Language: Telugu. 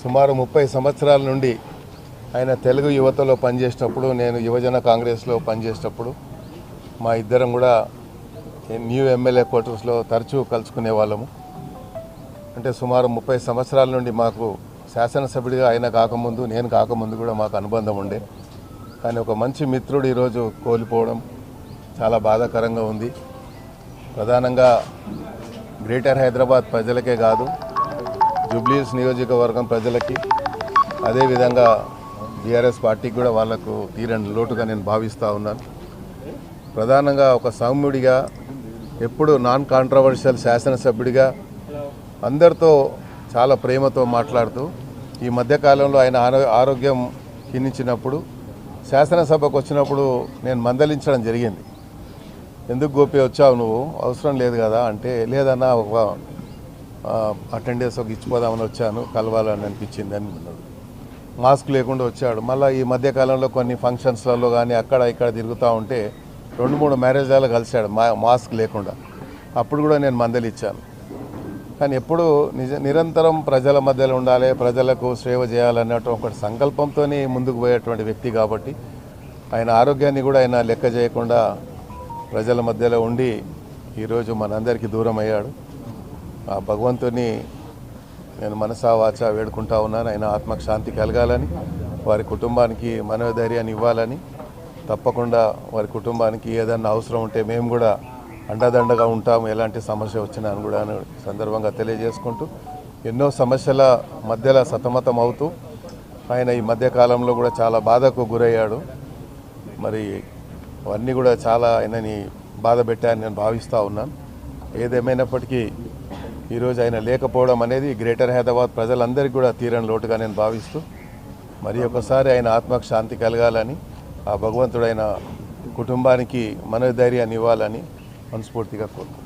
సుమారు 30 సంవత్సరాల నుండి ఆయన తెలుగు యువతలో పనిచేసినప్పుడు, నేను యువజన కాంగ్రెస్లో పనిచేసినప్పుడు మా ఇద్దరం కూడా న్యూ ఎమ్మెల్యే క్వార్టర్స్లో తరచూ కలుసుకునే వాళ్ళము. అంటే సుమారు 30 సంవత్సరాల నుండి మాకు శాసనసభ్యుడిగా ఆయన కాకముందు, నేను కాకముందు కూడా మాకు అనుబంధం ఉండే. కానీ ఒక మంచి మిత్రుడు ఈరోజు కోల్పోవడం చాలా బాధాకరంగా ఉంది. ప్రధానంగా గ్రేటర్ హైదరాబాద్ ప్రజలకే కాదు, జూబ్లీహిల్స్ నియోజకవర్గం ప్రజలకి, అదేవిధంగా బీఆర్ఎస్ పార్టీకి కూడా వాళ్లకు తీరని లోటుగా నేను భావిస్తూ ఉన్నాను. ప్రధానంగా ఒక సౌమ్యుడిగా, ఎప్పుడు నాన్ కాంట్రవర్షియల్ శాసనసభ్యుడిగా అందరితో చాలా ప్రేమతో మాట్లాడుతూ, ఈ మధ్యకాలంలో ఆయన ఆరోగ్యం క్షీణించినప్పుడు శాసనసభకు వచ్చినప్పుడు నేను మందలించడం జరిగింది. ఎందుకు గోపి వచ్చావు, నువ్వు అవసరం లేదు కదా అంటే, లేదన్నా ఒక అటెండెన్స్ ఒక ఇచ్చిపోదామని వచ్చాను, కలవాలని అనిపించింది అని అన్నాడు. మాస్క్ లేకుండా వచ్చాడు. మళ్ళీ ఈ మధ్యకాలంలో కొన్ని ఫంక్షన్స్లలో కానీ అక్కడ ఇక్కడ తిరుగుతూ ఉంటే 2-3 మ్యారేజ్లలో కలిశాడు మాస్క్ లేకుండా. అప్పుడు కూడా నేను మందలిచ్చాను. కానీ ఎప్పుడు నిరంతరం ప్రజల మధ్యలో ఉండాలి, ప్రజలకు సేవ చేయాలన్నట్టు ఒక సంకల్పంతోనే ముందుకు పోయేటువంటి వ్యక్తి కాబట్టి ఆయన ఆరోగ్యాన్ని కూడా ఆయన లెక్క చేయకుండా ప్రజల మధ్యలో ఉండి ఈరోజు మనందరికీ దూరం అయ్యాడు. ఆ భగవంతుని నేను మనసా వాచా వేడుకుంటా ఉన్నాను. ఆయన ఆత్మకు శాంతి కలగాలని, వారి కుటుంబానికి మనోధైర్యాన్ని ఇవ్వాలని, తప్పకుండా వారి కుటుంబానికి ఏదన్నా అవసరం ఉంటే మేము కూడా అండదండగా ఉంటాము, ఎలాంటి సమస్య వచ్చినా అని కూడా సందర్భంగా తెలియజేసుకుంటూ, ఎన్నో సమస్యల మధ్యలో సతమతం అవుతూ ఆయన ఈ మధ్యకాలంలో కూడా చాలా బాధకు గురయ్యాడు. మరి అవన్నీ కూడా చాలా ఆయనని బాధ పెట్టాయని నేను భావిస్తూ ఉన్నాను. ఏదేమైనప్పటికీ ఈరోజు ఆయన లేకపోవడం అనేది గ్రేటర్ హైదరాబాద్ ప్రజలందరికీ కూడా తీరని లోటుగా నేను భావిస్తూ, మరి ఒకసారి ఆయన ఆత్మకు శాంతి కలగాలని, ఆ భగవంతుడైన కుటుంబానికి మనోధైర్యాన్ని ఇవ్వాలని మనస్ఫూర్తిగా కోరుకుంటున్నాను.